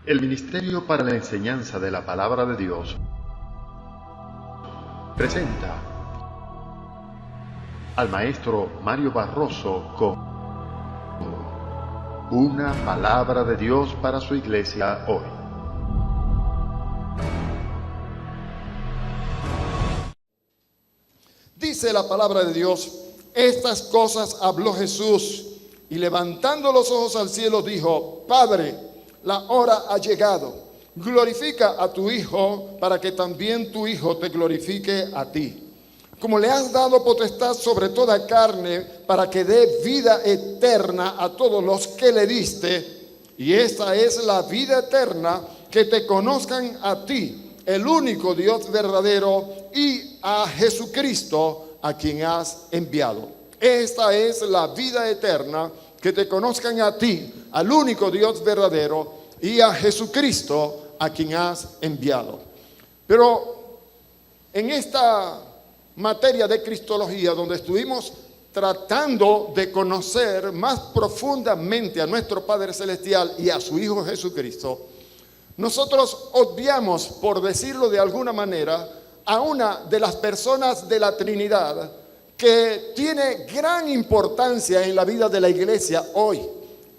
El Ministerio para la Enseñanza de la Palabra de Dios presenta al maestro Mario Barroso con una palabra de Dios para su iglesia hoy. Dice la palabra de Dios: estas cosas habló Jesús, y levantando los ojos al cielo dijo: Padre, la hora ha llegado, glorifica a tu Hijo, para que también tu Hijo te glorifique a ti. Como le has dado potestad sobre toda carne, para que dé vida eterna a todos los que le diste, y esta es la vida eterna, que te conozcan a ti, el único Dios verdadero, y a Jesucristo, a quien has enviado. Esta es la vida eterna, que te conozcan a ti, al único Dios verdadero, y a Jesucristo, a quien has enviado. Pero en esta materia de cristología, donde estuvimos tratando de conocer más profundamente a nuestro Padre Celestial y a su Hijo Jesucristo, nosotros obviamos, por decirlo de alguna manera, a una de las personas de la Trinidad que tiene gran importancia en la vida de la iglesia hoy,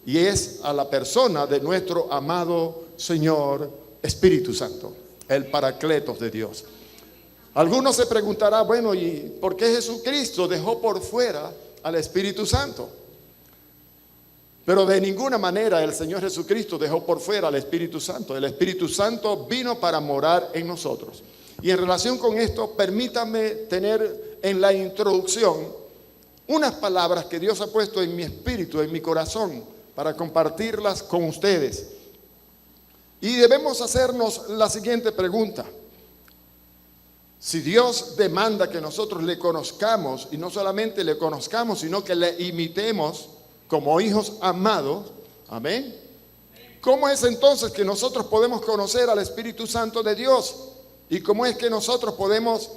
y es a la persona de nuestro amado Señor Espíritu Santo, el Paracletos de Dios. Algunos se preguntarán, bueno, ¿y por qué Jesucristo dejó por fuera al Espíritu Santo? Pero de ninguna manera el Señor Jesucristo dejó por fuera al Espíritu Santo. El Espíritu Santo vino para morar en nosotros. Y en relación con esto, permítame tener en la introducción unas palabras que Dios ha puesto en mi espíritu, en mi corazón, para compartirlas con ustedes. Y debemos hacernos la siguiente pregunta: si Dios demanda que nosotros le conozcamos, y no solamente le conozcamos, sino que le imitemos como hijos amados, amén, ¿cómo es entonces que nosotros podemos conocer al Espíritu Santo de Dios? ¿Y cómo es que nosotros podemos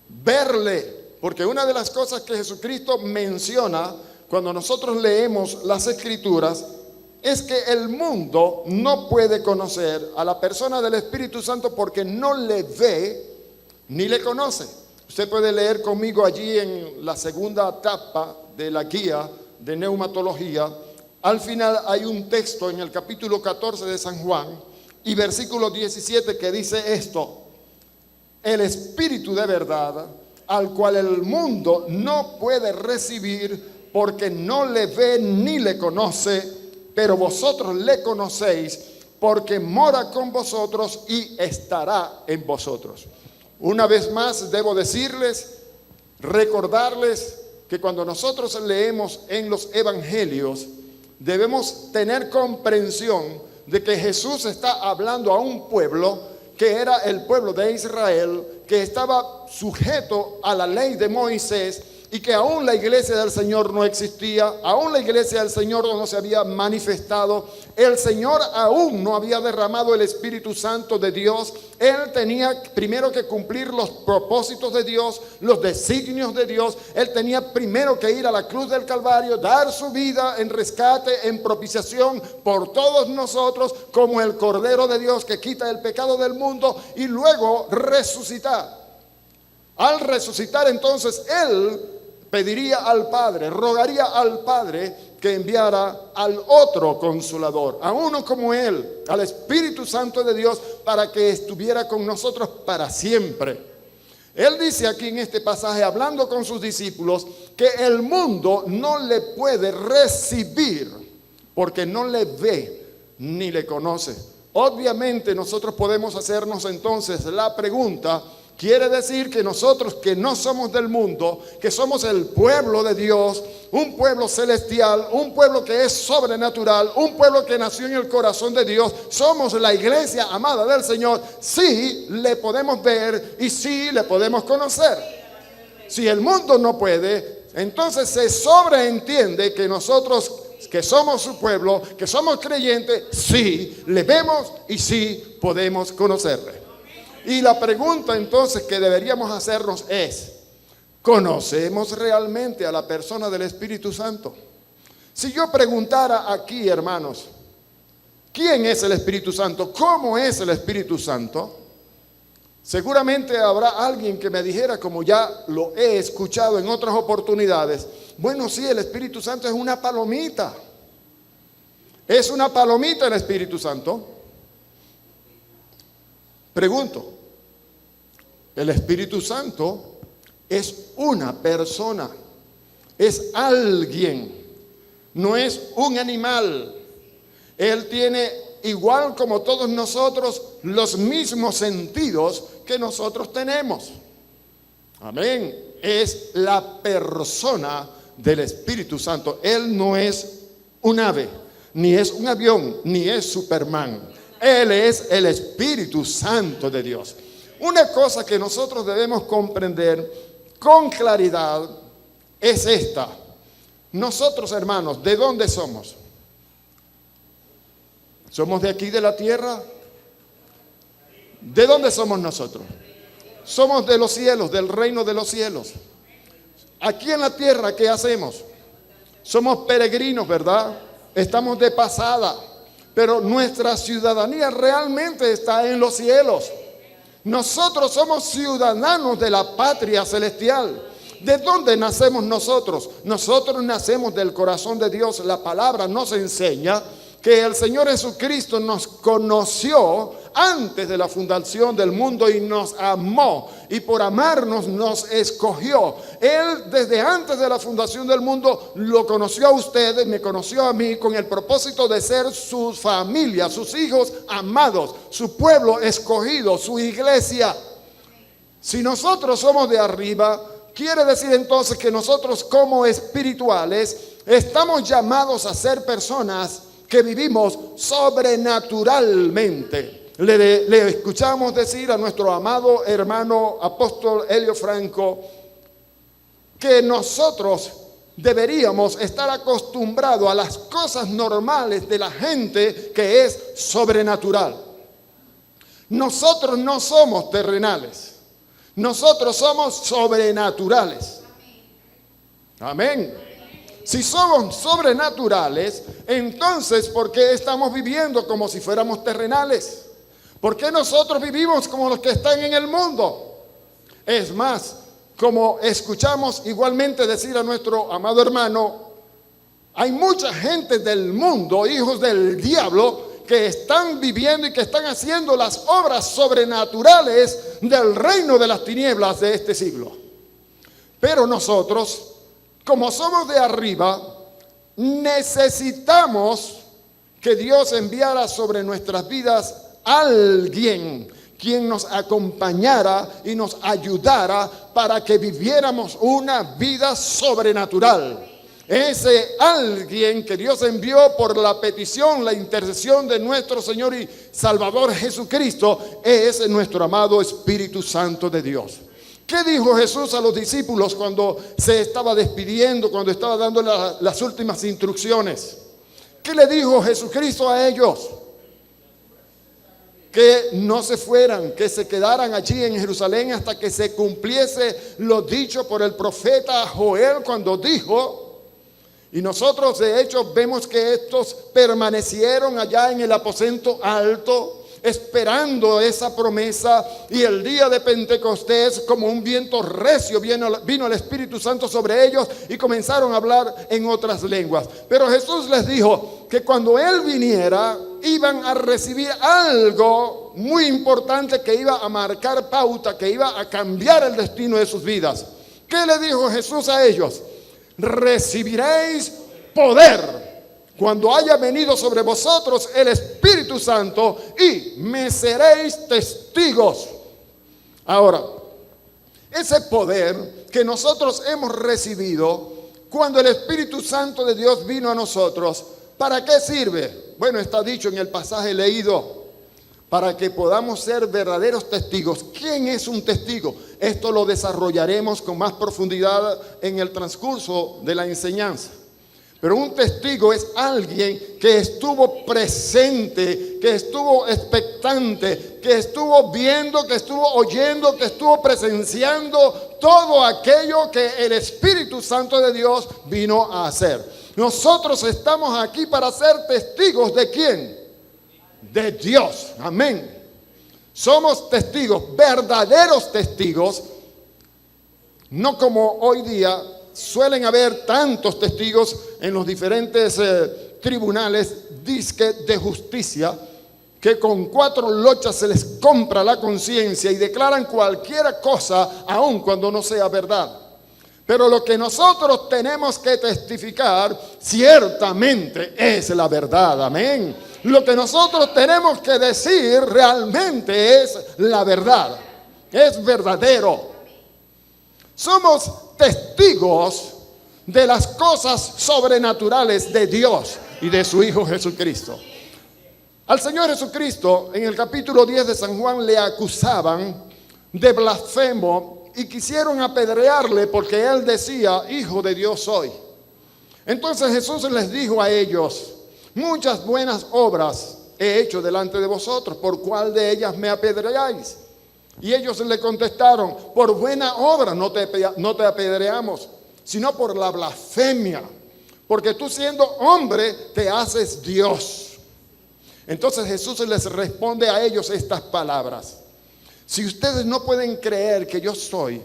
verle? Porque una de las cosas que Jesucristo menciona cuando nosotros leemos las Escrituras es que el mundo no puede conocer a la persona del Espíritu Santo porque no le ve ni le conoce. Usted puede leer conmigo allí en la segunda etapa de la guía de neumatología. Al final hay un texto en el capítulo 14 de San Juan y versículo 17 que dice esto: el Espíritu de verdad, al cual el mundo no puede recibir porque no le ve ni le conoce, pero vosotros le conocéis porque mora con vosotros y estará en vosotros. Una vez más debo decirles, recordarles que cuando nosotros leemos en los evangelios, debemos tener comprensión de que Jesús está hablando a un pueblo que era el pueblo de Israel, que estaba sujeto a la ley de Moisés, y que aún la iglesia del Señor no existía, aún la iglesia del Señor no se había manifestado, el Señor aún no había derramado el Espíritu Santo de Dios. Él tenía primero que cumplir los propósitos de Dios, los designios de Dios. Él tenía primero que ir a la cruz del Calvario, dar su vida en rescate, en propiciación por todos nosotros, como el Cordero de Dios que quita el pecado del mundo, y luego resucitar. Al resucitar, entonces, Él pediría al Padre, rogaría al Padre que enviara al otro Consolador, a uno como Él, al Espíritu Santo de Dios, para que estuviera con nosotros para siempre. Él dice aquí en este pasaje, hablando con sus discípulos, que el mundo no le puede recibir porque no le ve ni le conoce. Obviamente nosotros podemos hacernos entonces la pregunta: quiere decir que nosotros que no somos del mundo, que somos el pueblo de Dios, un pueblo celestial, un pueblo que es sobrenatural, un pueblo que nació en el corazón de Dios, somos la iglesia amada del Señor, sí le podemos ver y sí le podemos conocer. Si el mundo no puede, entonces se sobreentiende que nosotros que somos su pueblo, que somos creyentes, sí le vemos y sí podemos conocerle. Y la pregunta entonces que deberíamos hacernos es: ¿conocemos realmente a la persona del Espíritu Santo? Si yo preguntara aquí, hermanos, ¿Quién es el Espíritu Santo? ¿Cómo es el Espíritu Santo? Seguramente habrá alguien que me dijera, como ya lo he escuchado en otras oportunidades, bueno, sí, el Espíritu Santo es una palomita. ¿Es una palomita el Espíritu Santo? Pregunto, el Espíritu Santo es una persona, es alguien, no es un animal. Él tiene, igual como todos nosotros, los mismos sentidos que nosotros tenemos. Amén. Es la persona del Espíritu Santo. Él no es un ave, ni es un avión, ni es Superman. Él es el Espíritu Santo de Dios. Una cosa que nosotros debemos comprender con claridad es esta. Nosotros, hermanos, ¿de dónde somos? ¿Somos de aquí, de la tierra? ¿De dónde somos nosotros? Somos de los cielos, del reino de los cielos. Aquí en la tierra, ¿qué hacemos? Somos peregrinos, ¿verdad? Estamos de pasada, pero nuestra ciudadanía realmente está en los cielos. Nosotros somos ciudadanos de la patria celestial. ¿De dónde nacemos nosotros? Nosotros nacemos del corazón de Dios. La palabra nos enseña que el Señor Jesucristo nos conoció antes de la fundación del mundo y nos amó, y por amarnos nos escogió. Él desde antes de la fundación del mundo lo conoció a ustedes, me conoció a mí, con el propósito de ser su familia, sus hijos amados, su pueblo escogido, su iglesia. Si nosotros somos de arriba, quiere decir entonces que nosotros como espirituales estamos llamados a ser personas que vivimos sobrenaturalmente. Le escuchamos decir a nuestro amado hermano apóstol Helio Franco que nosotros deberíamos estar acostumbrados a las cosas normales de la gente que es sobrenatural. Nosotros no somos terrenales, nosotros somos sobrenaturales. Amén. Si somos sobrenaturales, entonces ¿por qué estamos viviendo como si fuéramos terrenales? ¿Por qué nosotros vivimos como los que están en el mundo? Es más, como escuchamos igualmente decir a nuestro amado hermano, hay mucha gente del mundo, hijos del diablo, que están viviendo y que están haciendo las obras sobrenaturales del reino de las tinieblas de este siglo. Pero nosotros, como somos de arriba, necesitamos que Dios enviara sobre nuestras vidas a alguien quien nos acompañara y nos ayudara para que viviéramos una vida sobrenatural. Ese alguien que Dios envió por la petición, la intercesión de nuestro Señor y Salvador Jesucristo, es nuestro amado Espíritu Santo de Dios. ¿Qué dijo Jesús a los discípulos cuando se estaba despidiendo, cuando estaba dando las últimas instrucciones? ¿Qué le dijo Jesucristo a ellos? Que no se fueran, que se quedaran allí en Jerusalén hasta que se cumpliese lo dicho por el profeta Joel cuando dijo, y nosotros de hecho vemos que estos permanecieron allá en el aposento alto, esperando esa promesa, y el día de Pentecostés, como un viento recio, vino el Espíritu Santo sobre ellos y comenzaron a hablar en otras lenguas. Pero Jesús les dijo que cuando Él viniera, iban a recibir algo muy importante que iba a marcar pauta, que iba a cambiar el destino de sus vidas. ¿Qué le dijo Jesús a ellos? Recibiréis poder cuando haya venido sobre vosotros el Espíritu Santo, y me seréis testigos. Ahora, ese poder que nosotros hemos recibido cuando el Espíritu Santo de Dios vino a nosotros, ¿para qué sirve? Bueno, está dicho en el pasaje leído, para que podamos ser verdaderos testigos. ¿Quién es un testigo? Esto lo desarrollaremos con más profundidad en el transcurso de la enseñanza. Pero un testigo es alguien que estuvo presente, que estuvo expectante, que estuvo viendo, que estuvo oyendo, que estuvo presenciando todo aquello que el Espíritu Santo de Dios vino a hacer. Nosotros estamos aquí para ser testigos ¿de quién? de Dios. Amén. Somos testigos, verdaderos testigos, no como hoy día suelen haber tantos testigos en los diferentes tribunales disque de justicia, que con 4 lochas se les compra la conciencia y declaran cualquier cosa, aun cuando no sea verdad. Pero lo que nosotros tenemos que testificar ciertamente es la verdad. Amén. Lo que nosotros tenemos que decir realmente es la verdad. Es verdadero. Somos testigos de las cosas sobrenaturales de Dios y de su Hijo Jesucristo. Al Señor Jesucristo, en el capítulo 10 de San Juan, le acusaban de blasfemo y quisieron apedrearle porque él decía: Hijo de Dios soy. Entonces Jesús les dijo a ellos: muchas buenas obras he hecho delante de vosotros, ¿por cuál de ellas me apedreáis? Y ellos le contestaron: por buena obra no te apedreamos, sino por la blasfemia, porque tú siendo hombre te haces Dios. Entonces Jesús les responde a ellos estas palabras: si ustedes no pueden creer que yo soy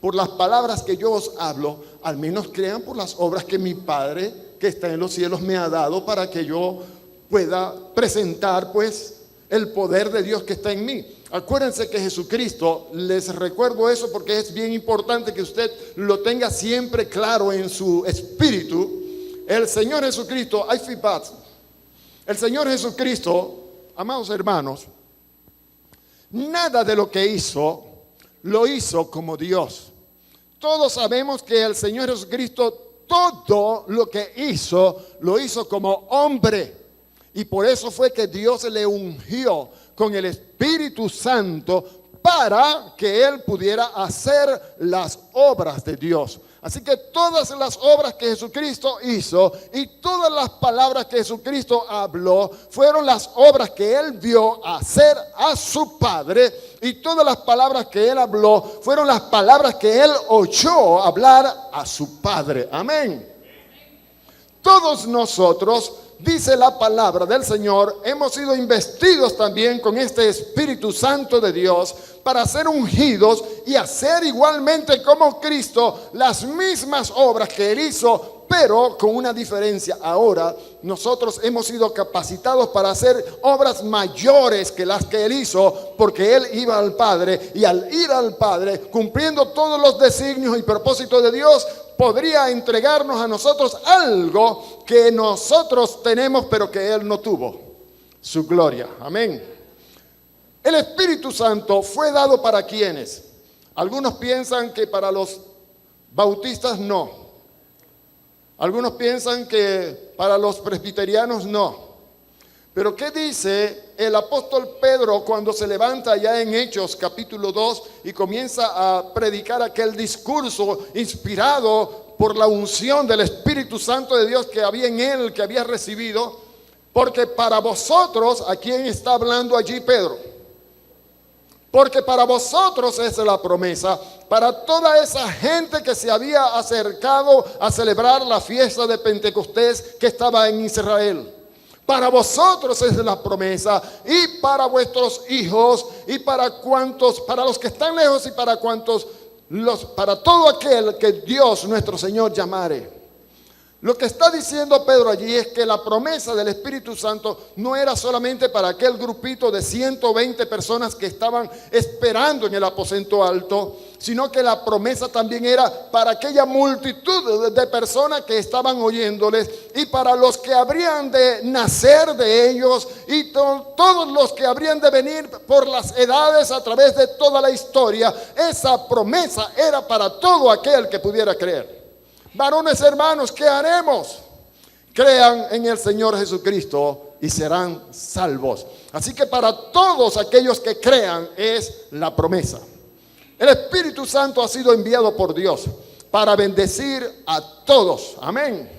por las palabras que yo os hablo, al menos crean por las obras que mi Padre que está en los cielos me ha dado, para que yo pueda presentar pues el poder de Dios que está en mí. Acuérdense que Jesucristo, les recuerdo eso porque es bien importante que usted lo tenga siempre claro en su espíritu. El Señor Jesucristo, el Señor Jesucristo, amados hermanos, nada de lo que hizo, lo hizo como Dios. Todos sabemos que el Señor Jesucristo, todo lo que hizo, lo hizo como hombre. Y por eso fue que Dios le ungió con el Espíritu Santo para que Él pudiera hacer las obras de Dios. Así que todas las obras que Jesucristo hizo y todas las palabras que Jesucristo habló fueron las obras que Él vio hacer a su Padre, y todas las palabras que Él habló fueron las palabras que Él oyó hablar a su Padre. Amén. Todos nosotros, dice la palabra del Señor, hemos sido investidos también con este Espíritu Santo de Dios para ser ungidos y hacer igualmente como Cristo las mismas obras que Él hizo, pero con una diferencia. Ahora nosotros hemos sido capacitados para hacer obras mayores que las que Él hizo, porque Él iba al Padre, y al ir al Padre, cumpliendo todos los designios y propósitos de Dios, podría entregarnos a nosotros algo que nosotros tenemos pero que Él no tuvo: su gloria. Amén. El Espíritu Santo fue dado para quienes. Algunos piensan que para los bautistas no. Algunos piensan que para los presbiterianos no. Pero ¿qué dice el apóstol Pedro cuando se levanta ya en Hechos capítulo 2 y comienza a predicar aquel discurso inspirado por la unción del Espíritu Santo de Dios que había en él, que había recibido? Porque para vosotros, ¿a quién está hablando allí Pedro? Porque para vosotros es la promesa, para toda esa gente que se había acercado a celebrar la fiesta de Pentecostés que estaba en Israel. Para vosotros es la promesa, y para vuestros hijos, y para los que están lejos, y para todo aquel que Dios nuestro Señor llamare. Lo que está diciendo Pedro allí es que la promesa del Espíritu Santo no era solamente para aquel grupito de 120 personas que estaban esperando en el aposento alto, sino que la promesa también era para aquella multitud de personas que estaban oyéndoles, y para los que habrían de nacer de ellos, y todos los que habrían de venir por las edades a través de toda la historia. Esa promesa era para todo aquel que pudiera creer. Varones hermanos, ¿qué haremos? Crean en el Señor Jesucristo y serán salvos. Así que para todos aquellos que crean es la promesa. El Espíritu Santo ha sido enviado por Dios para bendecir a todos. Amén.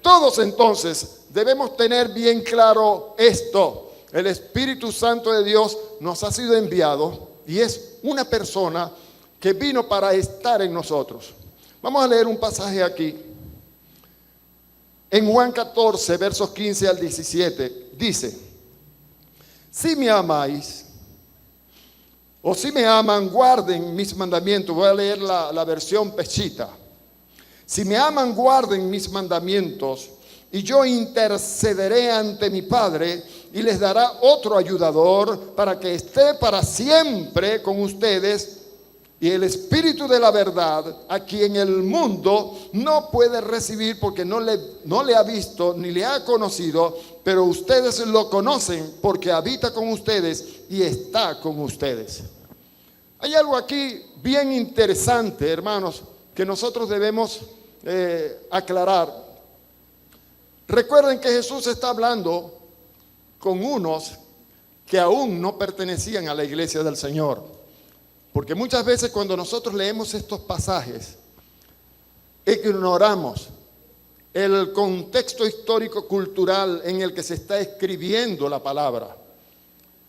Todos entonces debemos tener bien claro esto. El Espíritu Santo de Dios nos ha sido enviado y es una persona que vino para estar en nosotros. Vamos a leer un pasaje aquí. En Juan 14, versos 15 al 17, dice: si me amáis, o si me aman, guarden mis mandamientos. Voy a leer la versión Peshitta. Si me aman, guarden mis mandamientos, y yo intercederé ante mi Padre, y les dará otro ayudador para que esté para siempre con ustedes, y el Espíritu de la verdad, a quien el mundo no puede recibir porque no le ha visto ni le ha conocido, pero ustedes lo conocen porque habita con ustedes y está con ustedes. Hay algo aquí bien interesante, hermanos, que nosotros debemos aclarar. Recuerden que Jesús está hablando con unos que aún no pertenecían a la iglesia del Señor. Porque muchas veces cuando nosotros leemos estos pasajes, ignoramos el contexto histórico-cultural en el que se está escribiendo la palabra.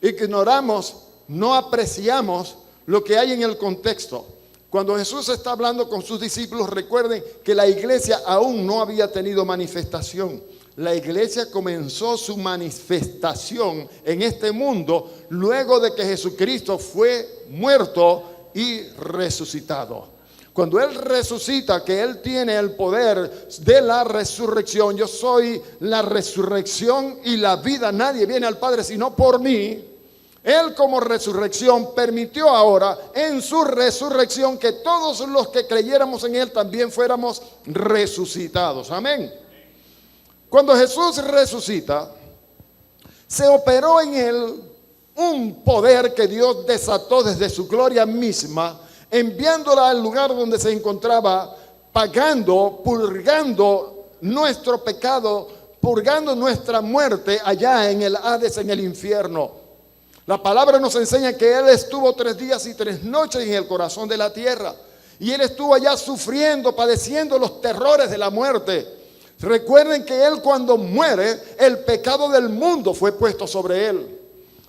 Ignoramos, no apreciamos lo que hay en el contexto. Cuando Jesús está hablando con sus discípulos, recuerden que la iglesia aún no había tenido manifestación. La iglesia comenzó su manifestación en este mundo luego de que Jesucristo fue muerto y resucitado. Cuando Él resucita, que Él tiene el poder de la resurrección, yo soy la resurrección y la vida, nadie viene al Padre sino por mí. Él como resurrección permitió ahora en su resurrección que todos los que creyéramos en Él también fuéramos resucitados. Amén. Cuando Jesús resucita, se operó en Él un poder que Dios desató desde su gloria misma, enviándola al lugar donde se encontraba, pagando, purgando nuestro pecado, purgando nuestra muerte allá en el Hades, en el infierno. La palabra nos enseña que Él estuvo 3 días y 3 noches en el corazón de la tierra. Y Él estuvo allá sufriendo, padeciendo los terrores de la muerte. Recuerden que Él cuando muere, el pecado del mundo fue puesto sobre Él.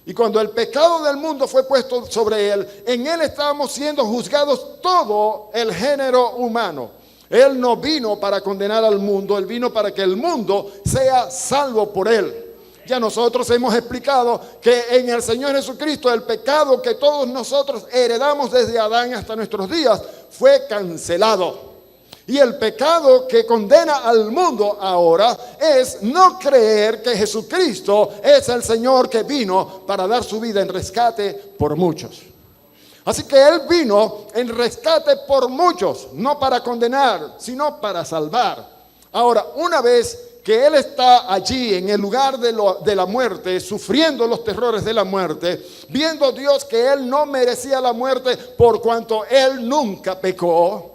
Y cuando el pecado del mundo fue puesto sobre Él, en Él estábamos siendo juzgados todo el género humano. Él no vino para condenar al mundo, Él vino para que el mundo sea salvo por Él. Ya nosotros hemos explicado que en el Señor Jesucristo el pecado que todos nosotros heredamos desde Adán hasta nuestros días fue cancelado. Y el pecado que condena al mundo ahora es no creer que Jesucristo es el Señor que vino para dar su vida en rescate por muchos. Así que Él vino en rescate por muchos, no para condenar, sino para salvar. Ahora, una vez que Él está allí en el lugar de la muerte, sufriendo los terrores de la muerte, viendo Dios que Él no merecía la muerte por cuanto Él nunca pecó.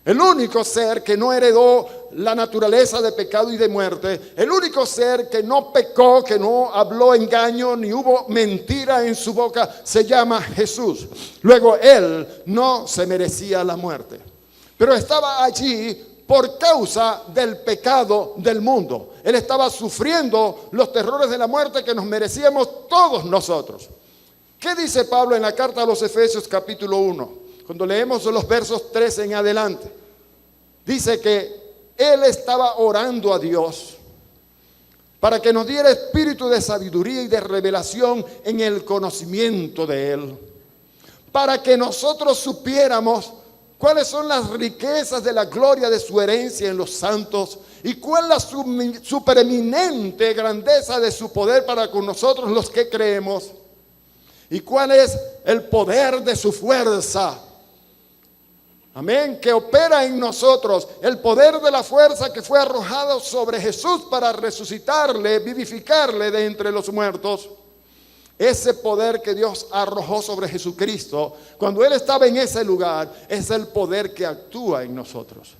El único ser que no heredó la naturaleza de pecado y de muerte, el único ser que no pecó, que no habló engaño, ni hubo mentira en su boca, se llama Jesús. Luego Él no se merecía la muerte, pero estaba allí por causa del pecado del mundo. Él estaba sufriendo los terrores de la muerte que nos merecíamos todos nosotros. ¿Qué dice Pablo en la carta a los Efesios capítulo 1? Cuando leemos los versos 13 en adelante, dice que Él estaba orando a Dios para que nos diera espíritu de sabiduría y de revelación en el conocimiento de Él, para que nosotros supiéramos cuáles son las riquezas de la gloria de su herencia en los santos y cuál es la supereminente grandeza de su poder para con nosotros los que creemos y cuál es el poder de su fuerza. Amén, que opera en nosotros, el poder de la fuerza que fue arrojado sobre Jesús para resucitarle, vivificarle de entre los muertos. Ese poder que Dios arrojó sobre Jesucristo, cuando Él estaba en ese lugar, es el poder que actúa en nosotros.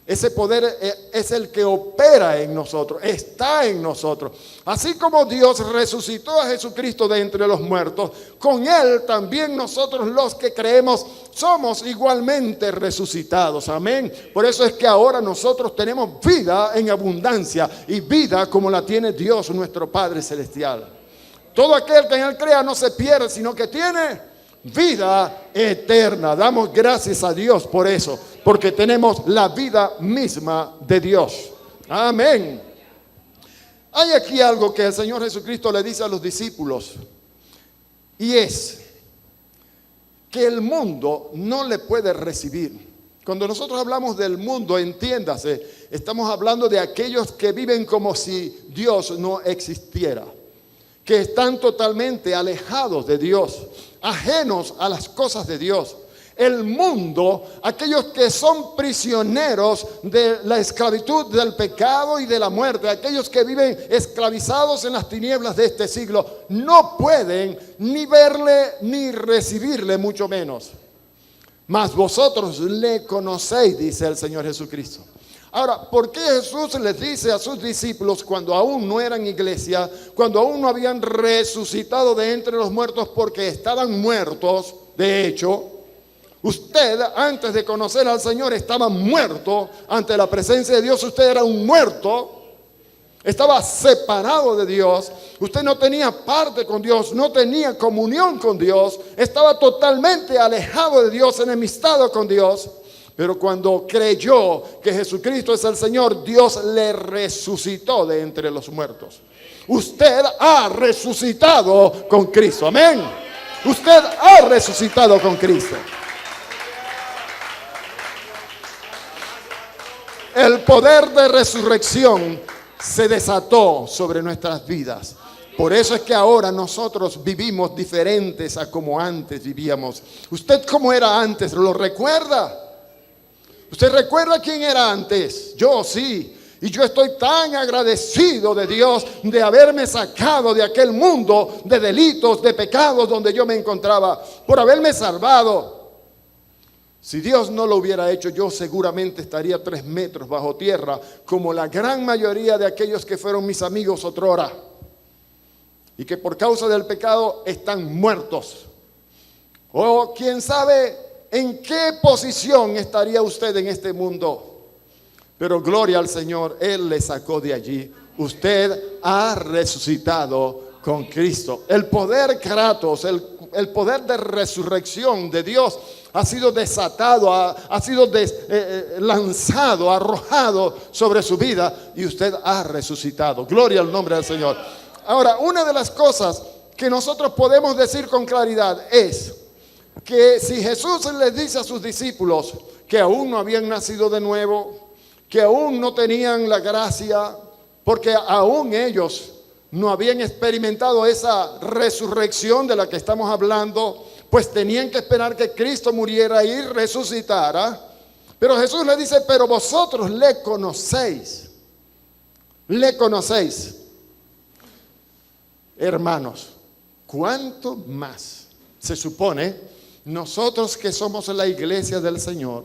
Ese poder es el que opera en nosotros, está en nosotros. Así como Dios resucitó a Jesucristo de entre los muertos, con Él también nosotros los que creemos somos igualmente resucitados. Amén. Por eso es que ahora nosotros tenemos vida en abundancia y vida como la tiene Dios, nuestro Padre Celestial. Todo aquel que en Él crea no se pierde, sino que tiene vida eterna. Damos gracias a Dios por eso, porque tenemos la vida misma de Dios. Amén. Hay aquí algo que el Señor Jesucristo le dice a los discípulos. Y es que el mundo no le puede recibir. Cuando nosotros hablamos del mundo, entiéndase, estamos hablando de aquellos que viven como si Dios no existiera, que están totalmente alejados de Dios, ajenos a las cosas de Dios. El mundo, aquellos que son prisioneros de la esclavitud, del pecado y de la muerte, aquellos que viven esclavizados en las tinieblas de este siglo, no pueden ni verle ni recibirle, mucho menos. Mas vosotros le conocéis, dice el Señor Jesucristo. Ahora, ¿por qué Jesús les dice a sus discípulos cuando aún no eran iglesia, cuando aún no habían resucitado de entre los muertos, porque estaban muertos? De hecho, usted, antes de conocer al Señor, estaba muerto ante la presencia de Dios. Usted era un muerto, estaba separado de Dios. Usted no tenía parte con Dios, no tenía comunión con Dios, estaba totalmente alejado de Dios, enemistado con Dios. Pero cuando creyó que Jesucristo es el Señor, Dios le resucitó de entre los muertos. Usted ha resucitado con Cristo, amén. Usted ha resucitado con Cristo. El poder de resurrección se desató sobre nuestras vidas. Por eso es que ahora nosotros vivimos diferentes a como antes vivíamos. ¿Usted cómo era antes? ¿Lo recuerda? ¿Usted recuerda quién era antes? Yo sí. Y yo estoy tan agradecido de Dios de haberme sacado de aquel mundo de delitos, de pecados donde yo me encontraba, por haberme salvado. Si Dios no lo hubiera hecho, yo seguramente estaría 3 metros bajo tierra, como la gran mayoría de aquellos que fueron mis amigos otrora, y que por causa del pecado están muertos. O quién sabe en qué posición estaría usted en este mundo. Pero gloria al Señor, Él le sacó de allí. Usted ha resucitado con Cristo. El poder Kratos, el poder de resurrección de Dios ha sido desatado, ha sido lanzado, arrojado sobre su vida, y usted ha resucitado. Gloria al nombre del Señor. Ahora, una de las cosas que nosotros podemos decir con claridad es que si Jesús les dice a sus discípulos que aún no habían nacido de nuevo, que aún no tenían la gracia, porque aún ellos no habían experimentado esa resurrección de la que estamos hablando, pues tenían que esperar que Cristo muriera y resucitara. Pero Jesús le dice, pero vosotros le conocéis. Le conocéis. Hermanos, ¿cuánto más se supone nosotros que somos la iglesia del Señor?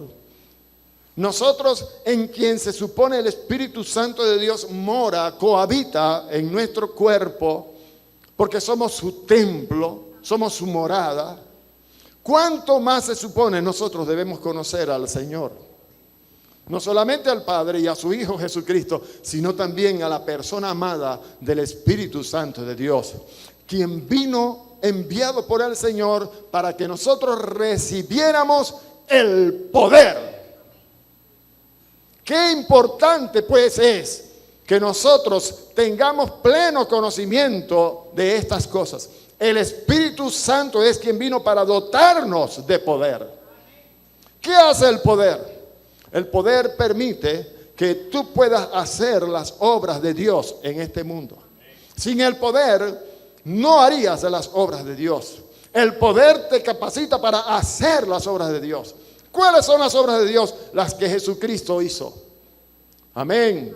Nosotros en quien se supone el Espíritu Santo de Dios mora, cohabita en nuestro cuerpo, porque somos su templo, somos su morada. ¿Cuánto más se supone nosotros debemos conocer al Señor? No solamente al Padre y a su Hijo Jesucristo, sino también a la persona amada del Espíritu Santo de Dios, quien vino enviado por el Señor para que nosotros recibiéramos el poder. Qué importante pues es que nosotros tengamos pleno conocimiento de estas cosas. El Espíritu Santo es quien vino para dotarnos de poder. ¿Qué hace el poder? El poder permite que tú puedas hacer las obras de Dios en este mundo. Sin el poder no harías las obras de Dios. El poder te capacita para hacer las obras de Dios. ¿Cuáles son las obras de Dios? Las que Jesucristo hizo. Amén.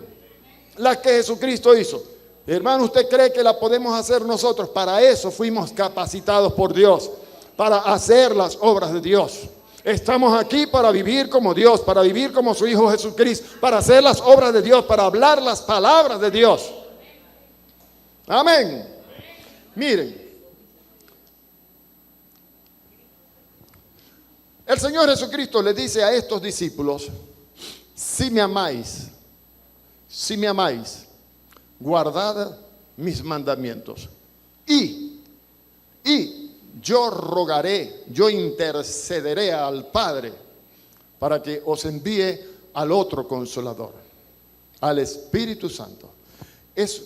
Las que Jesucristo hizo. Hermano, ¿usted cree que la podemos hacer nosotros? Para eso fuimos capacitados por Dios, para hacer las obras de Dios. Estamos aquí para vivir como Dios, para vivir como su Hijo Jesucristo, para hacer las obras de Dios, para hablar las palabras de Dios. Amén. Miren, el Señor Jesucristo le dice a estos discípulos, si me amáis, guardad mis mandamientos. Y yo rogaré, yo intercederé al Padre para que os envíe al otro Consolador, al Espíritu Santo. Es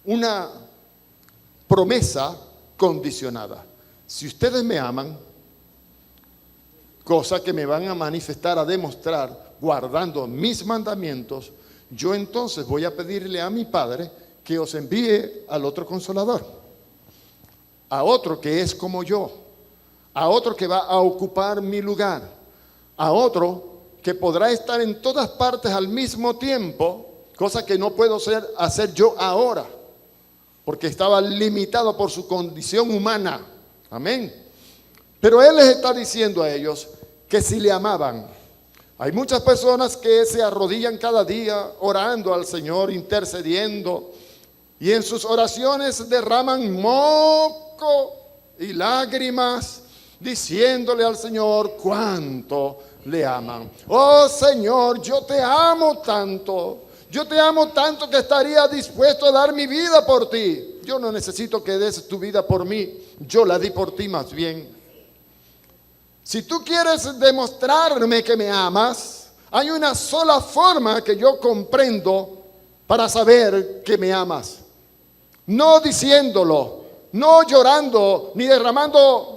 una promesa condicionada. Si ustedes me aman, cosa que me van a manifestar, a demostrar, guardando mis mandamientos, yo entonces voy a pedirle a mi Padre que os envíe al otro Consolador, a otro que es como yo, a otro que va a ocupar mi lugar, a otro que podrá estar en todas partes al mismo tiempo, cosa que no puedo hacer yo ahora, porque estaba limitado por su condición humana. Amén. Pero Él les está diciendo a ellos que si le amaban. Hay muchas personas que se arrodillan cada día orando al Señor, intercediendo, y en sus oraciones derraman moco y lágrimas, diciéndole al Señor cuánto le aman. Oh Señor, yo te amo tanto que estaría dispuesto a dar mi vida por ti. Yo no necesito que des tu vida por mí, yo la di por ti más bien. Si tú quieres demostrarme que me amas, hay una sola forma que yo comprendo para saber que me amas. No diciéndolo, no llorando, ni derramando.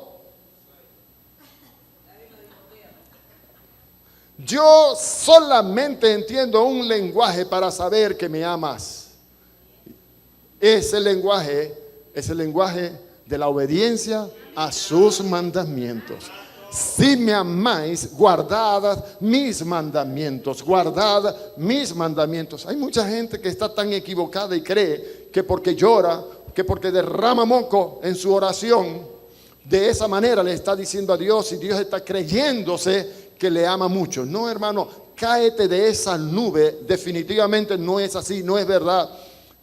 Yo solamente entiendo un lenguaje para saber que me amas. Ese lenguaje es el lenguaje de la obediencia a sus mandamientos. Si me amáis, guardad mis mandamientos, guardad mis mandamientos. Hay mucha gente que está tan equivocada y cree que porque llora, que porque derrama moco en su oración, de esa manera le está diciendo a Dios y Dios está creyéndose que le ama mucho. No, hermano, cáete de esa nube. Definitivamente no es así, no es verdad.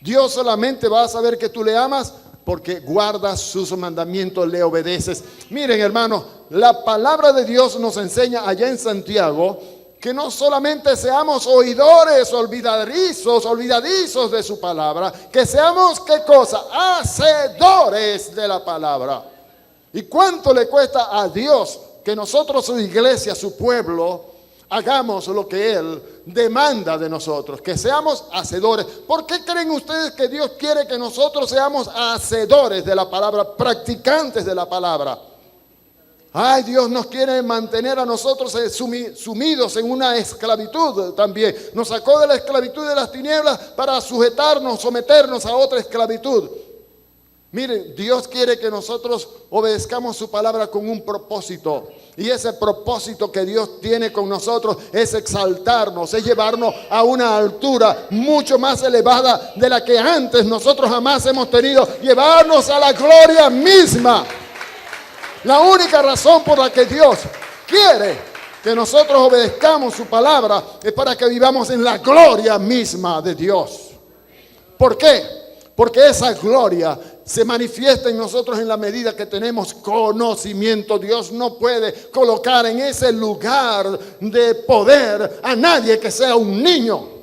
Dios solamente va a saber que tú le amas porque guardas sus mandamientos, le obedeces. Miren, hermano, la palabra de Dios nos enseña allá en Santiago que no solamente seamos oidores, olvidadizos de su palabra, que seamos, ¿qué cosa? Hacedores de la palabra. ¿Y cuánto le cuesta a Dios que nosotros, su iglesia, su pueblo, hagamos lo que Él demanda de nosotros, que seamos hacedores? ¿Por qué creen ustedes que Dios quiere que nosotros seamos hacedores de la palabra, practicantes de la palabra? Ay, Dios nos quiere mantener a nosotros sumidos en una esclavitud también. Nos sacó de la esclavitud de las tinieblas para sujetarnos, someternos a otra esclavitud. Miren, Dios quiere que nosotros obedezcamos su palabra con un propósito. Y ese propósito que Dios tiene con nosotros es exaltarnos, es llevarnos a una altura mucho más elevada de la que antes nosotros jamás hemos tenido. Llevarnos a la gloria misma. La única razón por la que Dios quiere que nosotros obedezcamos su palabra es para que vivamos en la gloria misma de Dios. ¿Por qué? Porque esa gloria se manifiesta en nosotros en la medida que tenemos conocimiento. Dios no puede colocar en ese lugar de poder a nadie que sea un niño.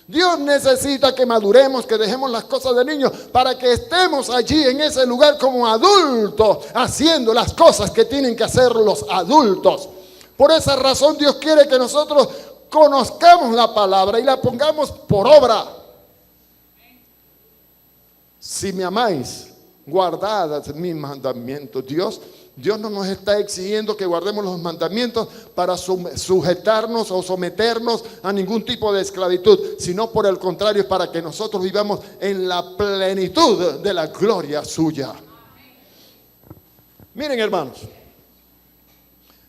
Dios necesita que maduremos, que dejemos las cosas de niños para que estemos allí en ese lugar como adultos, haciendo las cosas que tienen que hacer los adultos. Por esa razón Dios quiere que nosotros conozcamos la palabra y la pongamos por obra. Si me amáis, guardad mis mandamientos. Dios no nos está exigiendo que guardemos los mandamientos para sujetarnos o someternos a ningún tipo de esclavitud, sino por el contrario, para que nosotros vivamos en la plenitud de la gloria suya. Miren, hermanos,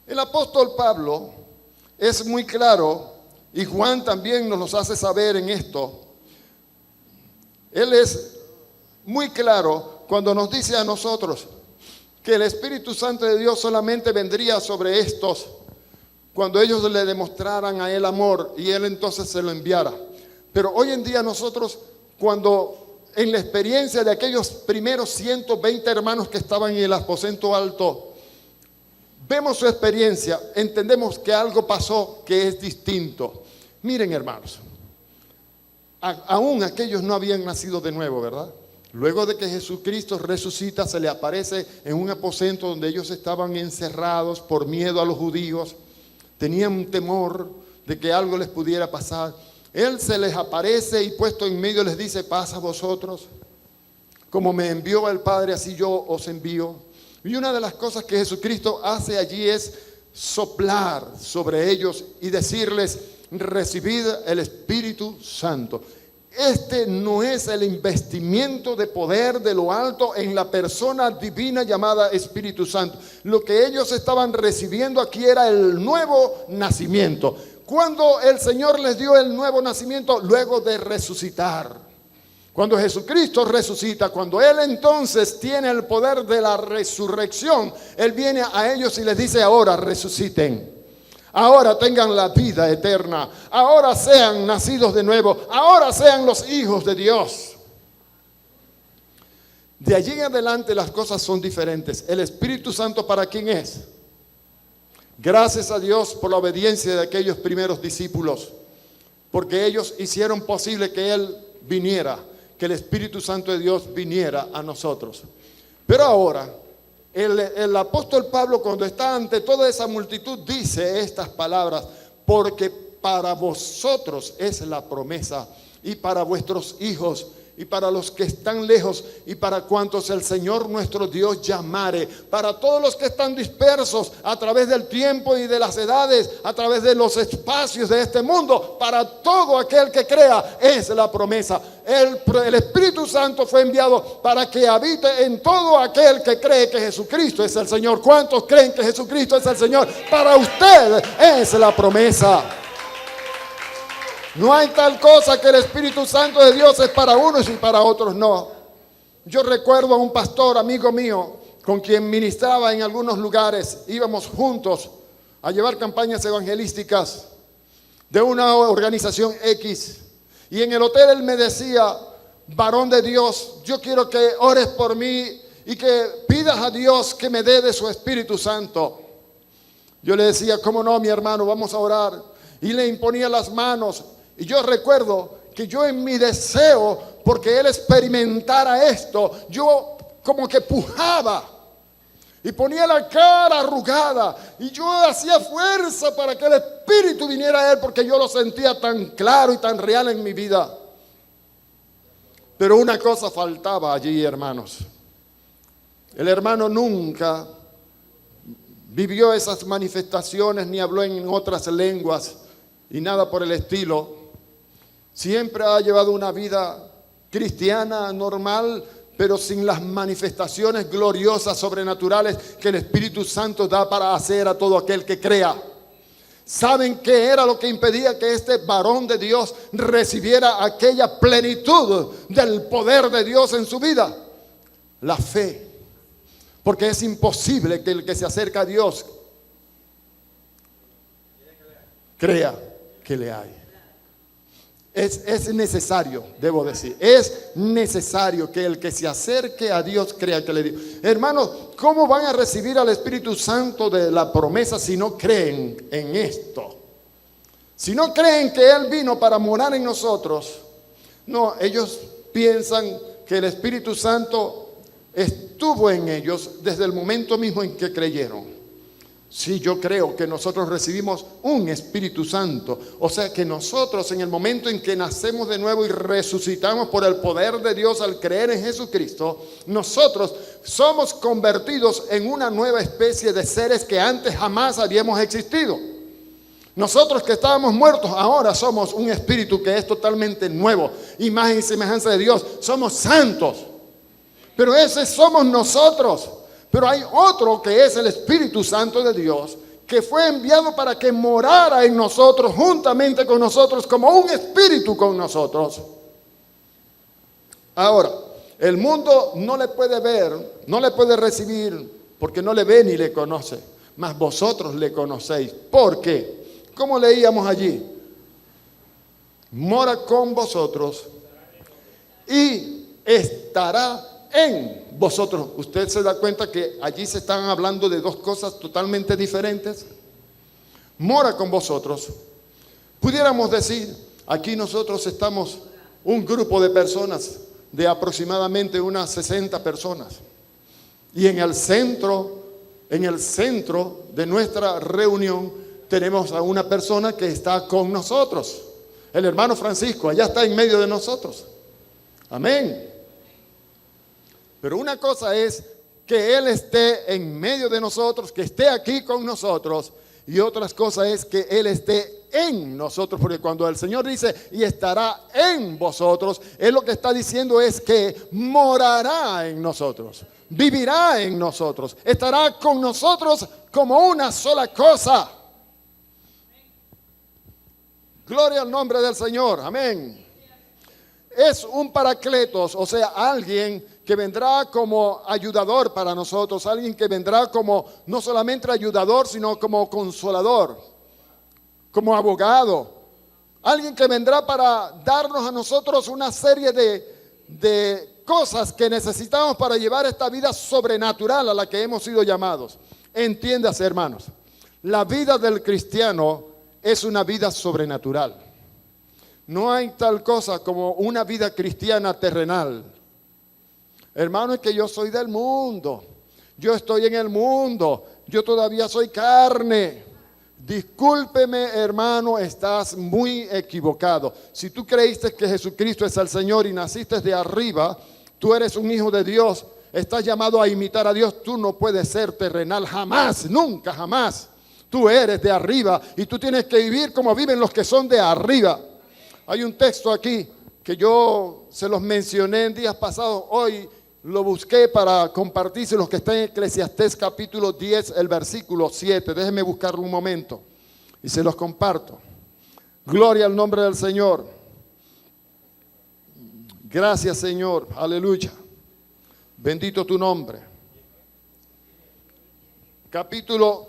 el apóstol Pablo es muy claro, y Juan también nos los hace saber en esto. Él es muy claro cuando nos dice a nosotros que el Espíritu Santo de Dios solamente vendría sobre estos cuando ellos le demostraran a Él amor y Él entonces se lo enviara. Pero hoy en día nosotros, cuando en la experiencia de aquellos primeros 120 hermanos que estaban en el aposento alto, vemos su experiencia, entendemos que algo pasó que es distinto. Miren, hermanos, aún aquellos no habían nacido de nuevo, ¿verdad? Luego de que Jesucristo resucita, se le aparece en un aposento donde ellos estaban encerrados por miedo a los judíos. Tenían temor de que algo les pudiera pasar. Él se les aparece y puesto en medio les dice: paz a vosotros. Como me envió el Padre, así yo os envío. Y una de las cosas que Jesucristo hace allí es soplar sobre ellos y decirles: recibid el Espíritu Santo. Este no es el investimiento de poder de lo alto en la persona divina llamada Espíritu Santo. Lo que ellos estaban recibiendo aquí era el nuevo nacimiento. ¿Cuándo el Señor les dio el nuevo nacimiento? Luego de resucitar. Cuando Jesucristo resucita, cuando Él entonces tiene el poder de la resurrección, Él viene a ellos y les dice: ahora resuciten. Ahora tengan la vida eterna. Ahora sean nacidos de nuevo. Ahora sean los hijos de Dios. De allí en adelante las cosas son diferentes. El Espíritu Santo, ¿para quién es? Gracias a Dios por la obediencia de aquellos primeros discípulos, porque ellos hicieron posible que Él viniera, que el Espíritu Santo de Dios viniera a nosotros. Pero ahora el apóstol Pablo, cuando está ante toda esa multitud, dice estas palabras: porque para vosotros es la promesa, y para vuestros hijos, y para los que están lejos, y para cuantos el Señor nuestro Dios llamare, para todos los que están dispersos a través del tiempo y de las edades, a través de los espacios de este mundo, para todo aquel que crea es la promesa. El Espíritu Santo fue enviado para que habite en todo aquel que cree que Jesucristo es el Señor. ¿Cuántos creen que Jesucristo es el Señor? Para usted es la promesa. No hay tal cosa que el Espíritu Santo de Dios es para unos y para otros no. Yo recuerdo a un pastor amigo mío con quien ministraba en algunos lugares. Íbamos juntos a llevar campañas evangelísticas de una organización X. Y en el hotel él me decía: varón de Dios, yo quiero que ores por mí y que pidas a Dios que me dé de su Espíritu Santo. Yo le decía: ¿cómo no, mi hermano? Vamos a orar. Y le imponía las manos. Y yo recuerdo que yo, en mi deseo, porque él experimentara esto, yo como que pujaba y ponía la cara arrugada, y yo hacía fuerza para que el Espíritu viniera a él, porque yo lo sentía tan claro y tan real en mi vida. Pero una cosa faltaba allí, hermanos. El hermano nunca vivió esas manifestaciones, ni habló en otras lenguas y nada por el estilo. Siempre ha llevado una vida cristiana normal, pero sin las manifestaciones gloriosas, sobrenaturales que el Espíritu Santo da para hacer a todo aquel que crea. ¿Saben qué era lo que impedía que este varón de Dios recibiera aquella plenitud del poder de Dios en su vida? La fe. Porque es imposible que el que se acerca a Dios crea que le hay. Es necesario, debo decir, es necesario que el que se acerque a Dios crea que le dio. Hermanos, ¿cómo van a recibir al Espíritu Santo de la promesa si no creen en esto? Si no creen que Él vino para morar en nosotros. No, ellos piensan que el Espíritu Santo estuvo en ellos desde el momento mismo en que creyeron. Sí, yo creo que nosotros recibimos un Espíritu Santo. O sea que nosotros, en el momento en que nacemos de nuevo y resucitamos por el poder de Dios al creer en Jesucristo, nosotros somos convertidos en una nueva especie de seres que antes jamás habíamos existido. Nosotros que estábamos muertos, ahora somos un espíritu que es totalmente nuevo, imagen y semejanza de Dios. Somos santos, pero ese somos nosotros. Pero hay otro que es el Espíritu Santo de Dios, que fue enviado para que morara en nosotros, juntamente con nosotros, como un espíritu con nosotros. Ahora, el mundo no le puede ver, no le puede recibir, porque no le ve ni le conoce. Mas vosotros le conocéis. ¿Por qué? ¿Cómo leíamos allí? Mora con vosotros y estará en vosotros. Usted se da cuenta que allí se están hablando de dos cosas totalmente diferentes. Mora con vosotros. Pudiéramos decir, aquí nosotros estamos un grupo de personas de aproximadamente unas 60 personas. Y en el centro de nuestra reunión tenemos a una persona que está con nosotros. El hermano Francisco, allá está en medio de nosotros. Amén. Pero una cosa es que Él esté en medio de nosotros, que esté aquí con nosotros. Y otra cosa es que Él esté en nosotros. Porque cuando el Señor dice, y estará en vosotros, Él lo que está diciendo es que morará en nosotros. Vivirá en nosotros. Estará con nosotros como una sola cosa. Gloria al nombre del Señor. Amén. Es un paracletos, o sea, alguien que vendrá como ayudador para nosotros, alguien que vendrá como no solamente ayudador, sino como consolador, como abogado, alguien que vendrá para darnos a nosotros una serie de cosas que necesitamos para llevar esta vida sobrenatural a la que hemos sido llamados. Entiéndase, hermanos, la vida del cristiano es una vida sobrenatural. No hay tal cosa como una vida cristiana terrenal. Hermano, es que yo soy del mundo. Yo estoy en el mundo. Yo todavía soy carne. Discúlpeme, hermano, estás muy equivocado. Si tú creíste que Jesucristo es el Señor y naciste de arriba, tú eres un hijo de Dios. Estás llamado a imitar a Dios. Tú no puedes ser terrenal jamás, nunca, jamás. Tú eres de arriba y tú tienes que vivir como viven los que son de arriba. Hay un texto aquí que yo se los mencioné en días pasados. Hoy lo busqué para compartirse, que está en Eclesiastés capítulo 10, el versículo 7. Déjenme buscarlo un momento y se los comparto. Gloria al nombre del Señor. Gracias, Señor. Aleluya. Bendito tu nombre. Capítulo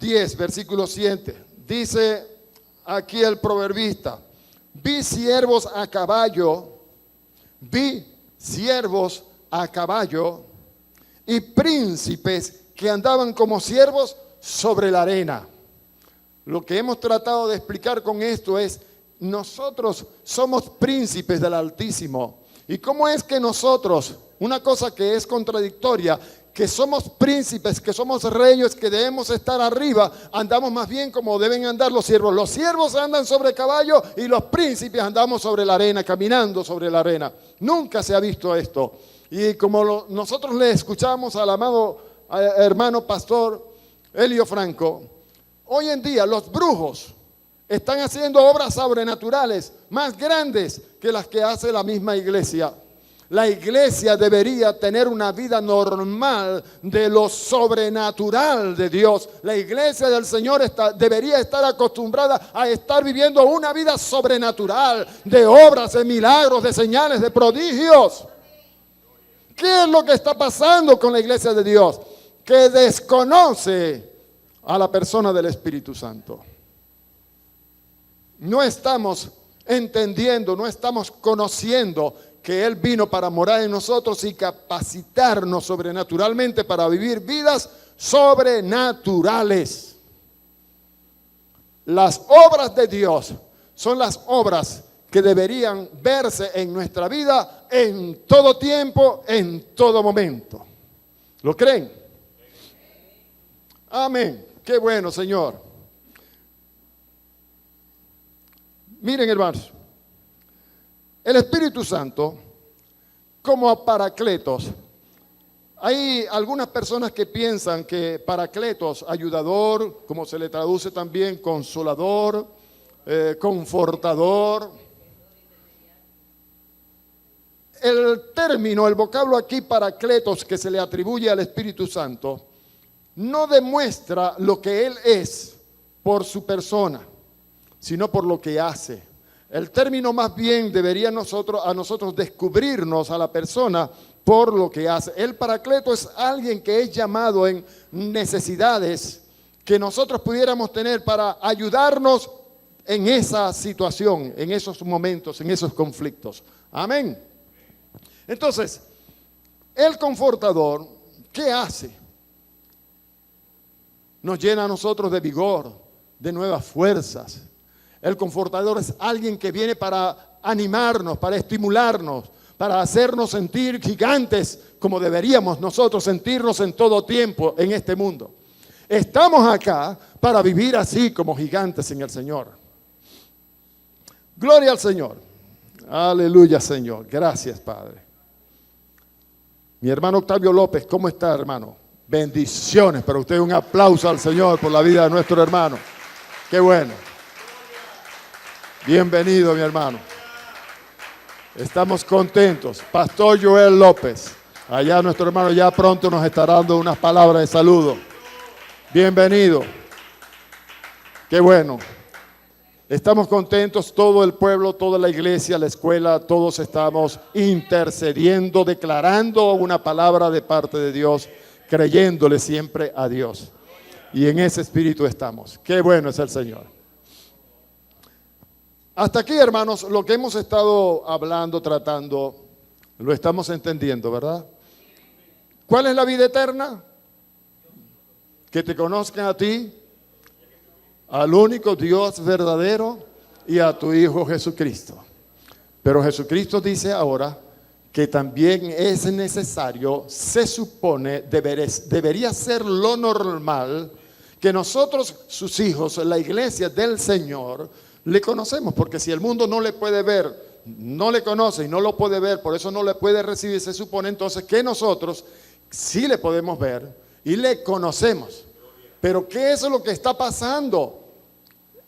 10, versículo 7. Dice aquí el proverbista: vi siervos a caballo y príncipes que andaban como siervos sobre la arena. Lo que hemos tratado de explicar con esto es, nosotros somos príncipes del Altísimo. ¿Y cómo es que nosotros, una cosa que es contradictoria, que somos príncipes, que somos reyes, que debemos estar arriba, andamos más bien como deben andar los siervos? Los siervos andan sobre caballo y los príncipes andamos sobre la arena, caminando sobre la arena. Nunca se ha visto esto. Y como nosotros le escuchamos al amado hermano pastor Elio Franco, hoy en día los brujos están haciendo obras sobrenaturales más grandes que las que hace la misma iglesia. La iglesia debería tener una vida normal de lo sobrenatural de Dios. La iglesia del Señor debería estar acostumbrada a estar viviendo una vida sobrenatural de obras, de milagros, de señales, de prodigios. ¿Qué es lo que está pasando con la iglesia de Dios? Que desconoce a la persona del Espíritu Santo. No estamos entendiendo, no estamos conociendo que Él vino para morar en nosotros y capacitarnos sobrenaturalmente para vivir vidas sobrenaturales. Las obras de Dios son las obras que deberían verse en nuestra vida en todo tiempo, en todo momento. ¿Lo creen? Amén. Qué bueno, Señor. Miren, hermanos, el Espíritu Santo, como paracletos, hay algunas personas que piensan que paracletos, ayudador, como se le traduce también, consolador, confortador. El término, el vocablo aquí paracletos que se le atribuye al Espíritu Santo, no demuestra lo que Él es por su persona, sino por lo que hace. El término más bien debería a nosotros descubrirnos a la persona por lo que hace. El paracleto es alguien que es llamado en necesidades que nosotros pudiéramos tener para ayudarnos en esa situación, en esos momentos, en esos conflictos. Amén. Entonces, el confortador, ¿qué hace? Nos llena a nosotros de vigor, de nuevas fuerzas. El confortador es alguien que viene para animarnos, para estimularnos, para hacernos sentir gigantes como deberíamos nosotros sentirnos en todo tiempo en este mundo. Estamos acá para vivir así como gigantes en el Señor. Gloria al Señor. Aleluya, Señor. Gracias, Padre. Mi hermano Octavio López, ¿cómo está, hermano? Bendiciones para usted, un aplauso al Señor por la vida de nuestro hermano. Qué bueno. Bienvenido, mi hermano. Estamos contentos. Pastor Joel López, allá nuestro hermano ya pronto nos estará dando unas palabras de saludo. Bienvenido. Qué bueno. Estamos contentos, todo el pueblo, toda la iglesia, la escuela, todos estamos intercediendo, declarando una palabra de parte de Dios, creyéndole siempre a Dios. Y en ese espíritu estamos. Qué bueno es el Señor. Hasta aquí, hermanos, lo que hemos estado hablando, tratando, lo estamos entendiendo, ¿verdad? ¿Cuál es la vida eterna? Que te conozcan a ti, al único Dios verdadero y a tu Hijo Jesucristo. Pero Jesucristo dice ahora que también es necesario, se supone, debería ser lo normal, que nosotros, sus hijos, la iglesia del Señor, le conocemos, porque si el mundo no le puede ver, no le conoce y no lo puede ver, por eso no le puede recibir, se supone entonces que nosotros sí le podemos ver y le conocemos. Pero ¿qué es lo que está pasando?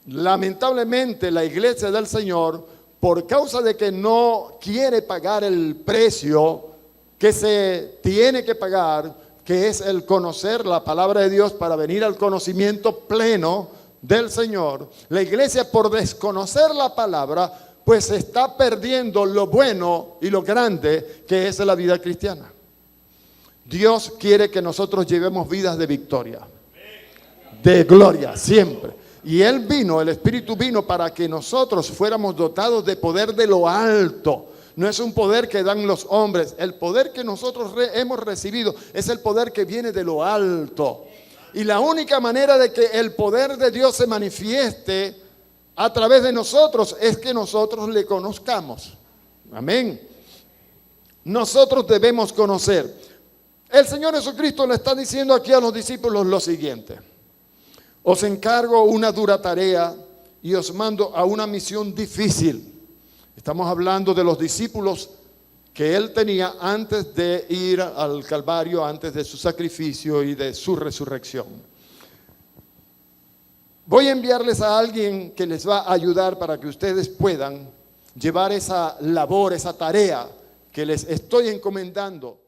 Lamentablemente la iglesia del Señor, por causa de que no quiere pagar el precio que se tiene que pagar, que es el conocer la palabra de Dios para venir al conocimiento pleno del Señor, la iglesia por desconocer la palabra, pues está perdiendo lo bueno y lo grande que es la vida cristiana. Dios quiere que nosotros llevemos vidas de victoria, de gloria, siempre. Y Él vino, el Espíritu vino para que nosotros fuéramos dotados de poder de lo alto. No es un poder que dan los hombres. El poder que nosotros hemos recibido es el poder que viene de lo alto. Y la única manera de que el poder de Dios se manifieste a través de nosotros es que nosotros le conozcamos. Amén. Nosotros debemos conocer. El Señor Jesucristo le está diciendo aquí a los discípulos lo siguiente: os encargo una dura tarea y os mando a una misión difícil. Estamos hablando de los discípulos que Él tenía antes de ir al Calvario, antes de su sacrificio y de su resurrección. Voy a enviarles a alguien que les va a ayudar para que ustedes puedan llevar esa labor, esa tarea que les estoy encomendando.